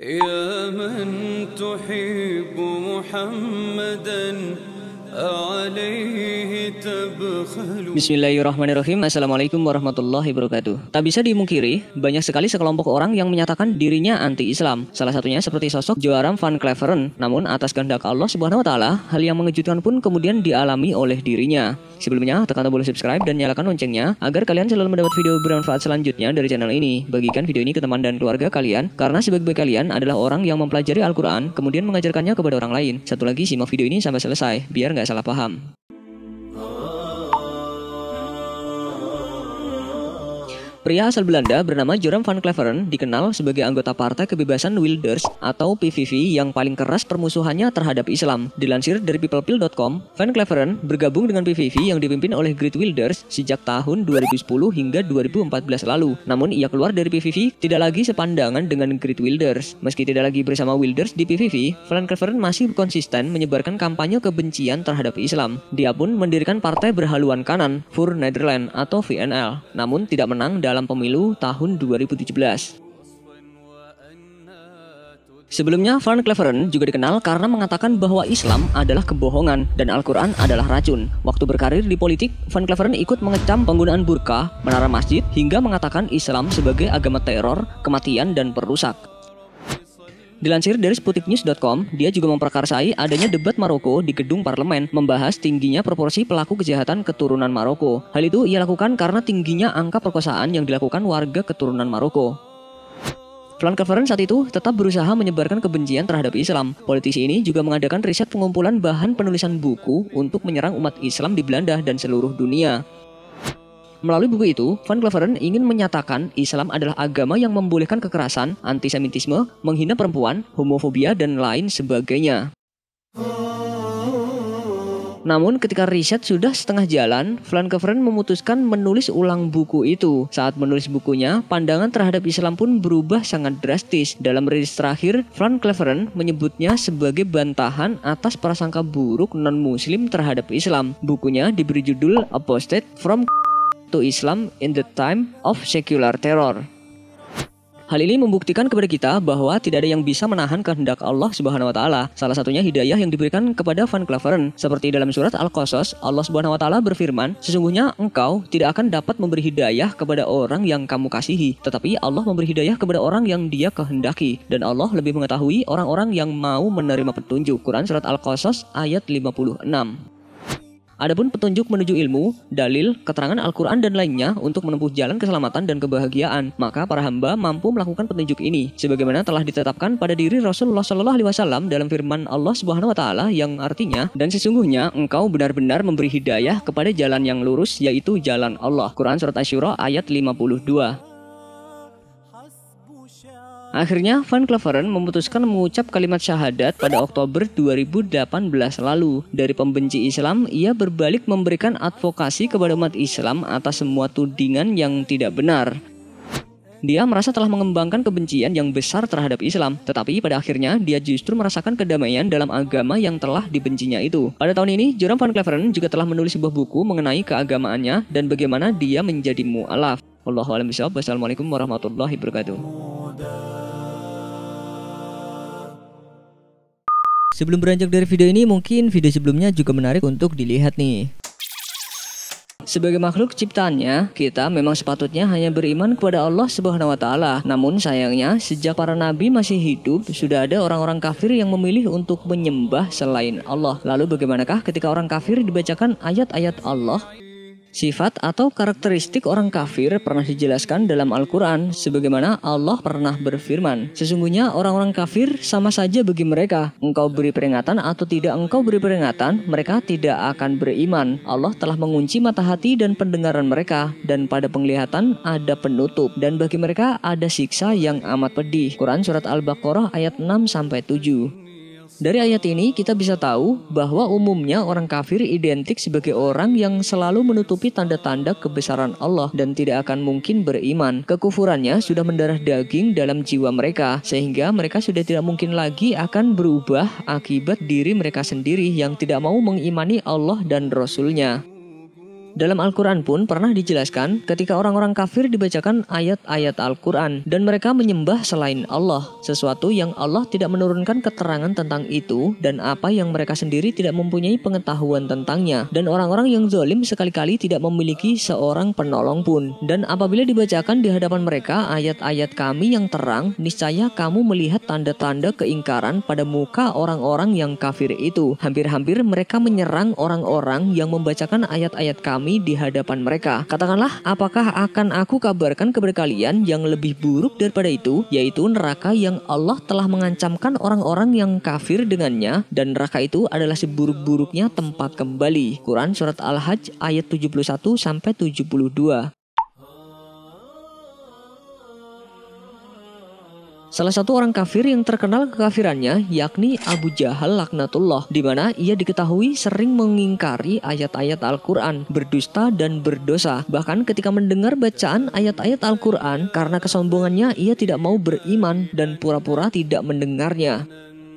يا من تحب محمدا عليه تبخل. Bismillahirrahmanirrahim. Assalamualaikum warahmatullahi wabarakatuh. Tak bisa dimungkiri, banyak sekali sekelompok orang yang menyatakan dirinya anti-Islam. Salah satunya seperti sosok Joram van Cleveren. Namun atas kehendak Allah Subhanahu wa taala, hal yang mengejutkan pun kemudian dialami oleh dirinya. Sebelumnya, tekan tombol subscribe dan nyalakan loncengnya agar kalian selalu mendapat video bermanfaat selanjutnya dari channel ini. Bagikan video ini ke teman dan keluarga kalian, karena sebaik-baik kalian adalah orang yang mempelajari Al-Quran kemudian mengajarkannya kepada orang lain. Satu lagi, simak video ini sampai selesai biar nggak salah paham. Pria asal Belanda bernama Joram van Cleveren dikenal sebagai anggota Partai Kebebasan Wilders atau PVV yang paling keras permusuhannya terhadap Islam. Dilansir dari peoplepill.com, Van Cleveren bergabung dengan PVV yang dipimpin oleh Geert Wilders sejak tahun 2010 hingga 2014 lalu. Namun ia keluar dari PVV tidak lagi sepandangan dengan Geert Wilders. Meski tidak lagi bersama Wilders di PVV, Van Cleveren masih konsisten menyebarkan kampanye kebencian terhadap Islam. Dia pun mendirikan partai berhaluan kanan, Voor Nederland atau VNL, namun tidak menang dalam pemilu tahun 2017. Sebelumnya, Van Cleveren juga dikenal karena mengatakan bahwa Islam adalah kebohongan dan Al-Quran adalah racun. Waktu berkarir di politik, Van Cleveren ikut mengecam penggunaan burka, menara masjid, hingga mengatakan Islam sebagai agama teror, kematian, dan perusak. Dilansir dari Sputniknews.com, dia juga memprakarsai adanya debat Maroko di gedung parlemen membahas tingginya proporsi pelaku kejahatan keturunan Maroko. Hal itu ia lakukan karena tingginya angka perkosaan yang dilakukan warga keturunan Maroko. Van Cleveren saat itu tetap berusaha menyebarkan kebencian terhadap Islam. Politisi ini juga mengadakan riset pengumpulan bahan penulisan buku untuk menyerang umat Islam di Belanda dan seluruh dunia. Melalui buku itu, Van Cleveren ingin menyatakan Islam adalah agama yang membolehkan kekerasan, antisemitisme, menghina perempuan, homofobia, dan lain sebagainya. Namun ketika riset sudah setengah jalan, Van Cleveren memutuskan menulis ulang buku itu. Saat menulis bukunya, pandangan terhadap Islam pun berubah sangat drastis. Dalam rilis terakhir, Van Cleveren menyebutnya sebagai bantahan atas prasangka buruk non-muslim terhadap Islam. Bukunya diberi judul Apostate from to Islam in the Time of Secular Terror. Hal ini membuktikan kepada kita bahwa tidak ada yang bisa menahan kehendak Allah Subhanahu wa taala. Salah satunya hidayah yang diberikan kepada Van Cleveren. Seperti dalam surat Al-Qasas, Allah Subhanahu wa taala berfirman, "Sesungguhnya engkau tidak akan dapat memberi hidayah kepada orang yang kamu kasihi, tetapi Allah memberi hidayah kepada orang yang Dia kehendaki, dan Allah lebih mengetahui orang-orang yang mau menerima petunjuk." Quran surat Al-Qasas ayat 56. Adapun petunjuk menuju ilmu, dalil, keterangan Al-Quran dan lainnya untuk menempuh jalan keselamatan dan kebahagiaan, maka para hamba mampu melakukan petunjuk ini, sebagaimana telah ditetapkan pada diri Rasulullah SAW dalam firman Allah Subhanahu wa taala yang artinya, "Dan sesungguhnya engkau benar-benar memberi hidayah kepada jalan yang lurus, yaitu jalan Allah." Quran surat Asy-Syura ayat 52. Akhirnya, Van Cleveren memutuskan mengucap kalimat syahadat pada Oktober 2018 lalu. Dari pembenci Islam, ia berbalik memberikan advokasi kepada umat Islam atas semua tudingan yang tidak benar. Dia merasa telah mengembangkan kebencian yang besar terhadap Islam, tetapi pada akhirnya dia justru merasakan kedamaian dalam agama yang telah dibencinya itu. Pada tahun ini, Joram van Cleveren juga telah menulis sebuah buku mengenai keagamaannya dan bagaimana dia menjadi mu'alaf. Wallahu a'lam bishawab. Wassalamualaikum warahmatullahi wabarakatuh. Sebelum beranjak dari video ini, mungkin video sebelumnya juga menarik untuk dilihat nih. Sebagai makhluk ciptaannya, kita memang sepatutnya hanya beriman kepada Allah Subhanahu wa taala. Namun sayangnya, sejak para nabi masih hidup, sudah ada orang-orang kafir yang memilih untuk menyembah selain Allah. Lalu bagaimanakah ketika orang kafir dibacakan ayat-ayat Allah? Sifat atau karakteristik orang kafir pernah dijelaskan dalam Al-Quran, sebagaimana Allah pernah berfirman, "Sesungguhnya orang-orang kafir sama saja bagi mereka. Engkau beri peringatan atau tidak engkau beri peringatan, mereka tidak akan beriman. Allah telah mengunci mata hati dan pendengaran mereka, dan pada penglihatan ada penutup, dan bagi mereka ada siksa yang amat pedih." Quran surat Al-Baqarah ayat 6-7. Dari ayat ini kita bisa tahu bahwa umumnya orang kafir identik sebagai orang yang selalu menutupi tanda-tanda kebesaran Allah dan tidak akan mungkin beriman. Kekufurannya sudah mendarah daging dalam jiwa mereka, sehingga mereka sudah tidak mungkin lagi akan berubah akibat diri mereka sendiri yang tidak mau mengimani Allah dan Rasul-Nya. Dalam Al-Quran pun pernah dijelaskan ketika orang-orang kafir dibacakan ayat-ayat Al-Quran dan mereka menyembah selain Allah, sesuatu yang Allah tidak menurunkan keterangan tentang itu dan apa yang mereka sendiri tidak mempunyai pengetahuan tentangnya. Dan orang-orang yang zalim sekali-kali tidak memiliki seorang penolong pun. Dan apabila dibacakan di hadapan mereka ayat-ayat Kami yang terang, niscaya kamu melihat tanda-tanda keingkaran pada muka orang-orang yang kafir itu. Hampir-hampir mereka menyerang orang-orang yang membacakan ayat-ayat Kami di hadapan mereka. Katakanlah, apakah akan aku kabarkan kepada kalian yang lebih buruk daripada itu, yaitu neraka yang Allah telah mengancamkan orang-orang yang kafir dengannya, dan neraka itu adalah seburuk-buruknya tempat kembali. Quran Surat Al-Hajj ayat 71-72. Salah satu orang kafir yang terkenal kekafirannya yakni Abu Jahal laknatullah, di mana ia diketahui sering mengingkari ayat-ayat Al-Quran, berdusta dan berdosa. Bahkan ketika mendengar bacaan ayat-ayat Al-Quran, karena kesombongannya ia tidak mau beriman dan pura-pura tidak mendengarnya.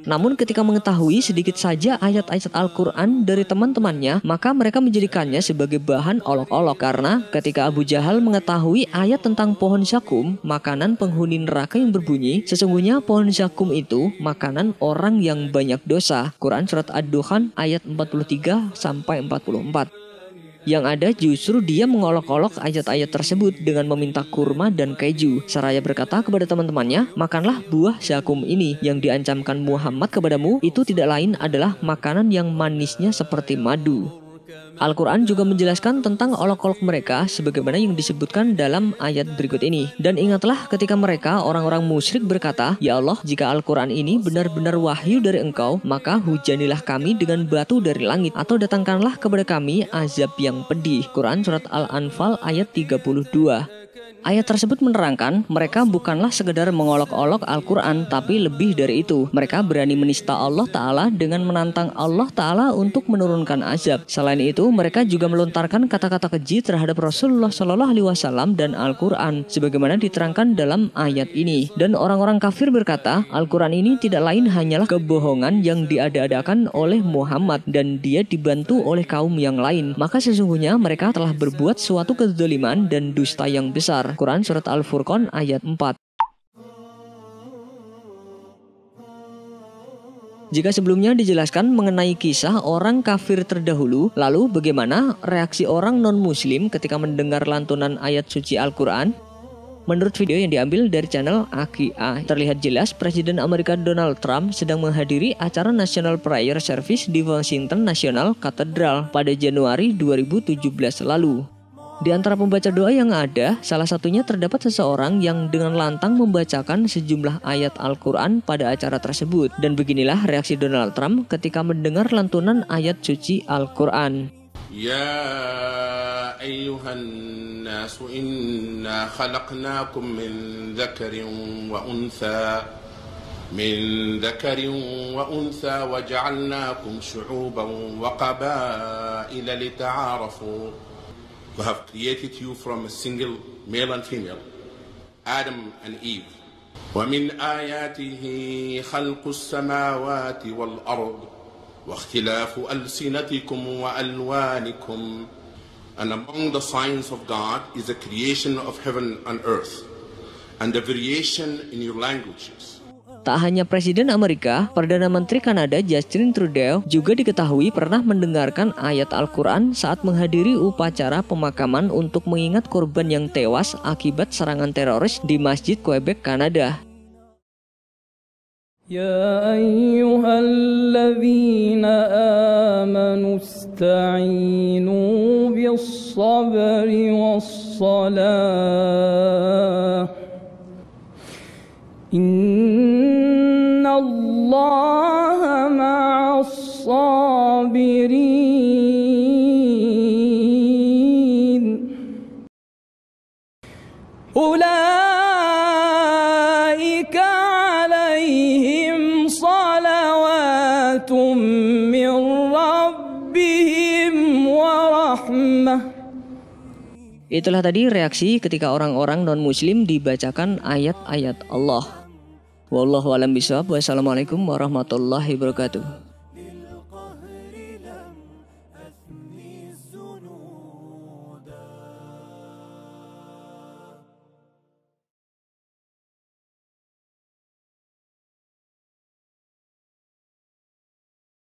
Namun ketika mengetahui sedikit saja ayat-ayat Al-Quran dari teman-temannya, maka mereka menjadikannya sebagai bahan olok-olok. Karena ketika Abu Jahal mengetahui ayat tentang pohon zakum, makanan penghuni neraka yang berbunyi, sesungguhnya pohon zakum itu makanan orang yang banyak dosa. Quran Surat Ad-Dukhan ayat 43-44. Yang ada justru dia mengolok-olok ayat-ayat tersebut dengan meminta kurma dan keju. Seraya berkata kepada teman-temannya, makanlah buah zakum ini yang diancamkan Muhammad kepadamu, itu tidak lain adalah makanan yang manisnya seperti madu. Al-Quran juga menjelaskan tentang olok-olok mereka sebagaimana yang disebutkan dalam ayat berikut ini. Dan ingatlah ketika mereka orang-orang musyrik berkata, Ya Allah, jika Al-Quran ini benar-benar wahyu dari Engkau, maka hujanilah kami dengan batu dari langit, atau datangkanlah kepada kami azab yang pedih. Quran Surat Al-Anfal ayat 32. Ayat tersebut menerangkan mereka bukanlah sekedar mengolok-olok Al-Quran, tapi lebih dari itu. Mereka berani menista Allah Ta'ala dengan menantang Allah Ta'ala untuk menurunkan azab. Selain itu, mereka juga melontarkan kata-kata keji terhadap Rasulullah SAW dan Al-Quran, sebagaimana diterangkan dalam ayat ini. Dan orang-orang kafir berkata, Al-Quran ini tidak lain hanyalah kebohongan yang diada-adakan oleh Muhammad, dan dia dibantu oleh kaum yang lain. Maka sesungguhnya mereka telah berbuat suatu kezaliman dan dusta yang besar. Quran Surat Al-Furqan ayat 4. Jika sebelumnya dijelaskan mengenai kisah orang kafir terdahulu, lalu bagaimana reaksi orang non-muslim ketika mendengar lantunan ayat suci Al-Quran? Menurut video yang diambil dari channel AQA, terlihat jelas Presiden Amerika Donald Trump sedang menghadiri acara National Prayer Service di Washington National Cathedral pada Januari 2017 lalu. Di antara pembaca doa yang ada, salah satunya terdapat seseorang yang dengan lantang membacakan sejumlah ayat Al-Quran pada acara tersebut. Dan beginilah reaksi Donald Trump ketika mendengar lantunan ayat suci Al-Quran. Ya ayyuhan nasu inna khalaqnakum min dzakarin wa untha wa ja'alnakum syu'uban wa qabaila lita'arafu. We have created you from a single male and female, Adam and Eve. وَمِنْ آيَاتِهِ خَلْقُ السَّمَاوَاتِ وَالْأَرْضِ وَاخْتِلَافُ أَلْسِنَتِكُمْ وَأَلْوَانِكُمْ. And among the signs of God is the creation of heaven and earth, and the variation in your languages. Tak hanya Presiden Amerika, Perdana Menteri Kanada Justin Trudeau juga diketahui pernah mendengarkan ayat Al-Quran saat menghadiri upacara pemakaman untuk mengingat korban yang tewas akibat serangan teroris di Masjid Quebec, Kanada. Ya ayyuhalladzina amanu ista'inu bis-sabri was-salah. Inna Allaha ma'as sabirin. Ulaika alaihim salawatum min rabbihim wa rahmah. Itulah tadi reaksi ketika orang-orang non-muslim dibacakan ayat-ayat Allah. Wallahu a'lam bishawab. Wassalamualaikum warahmatullahi wabarakatuh.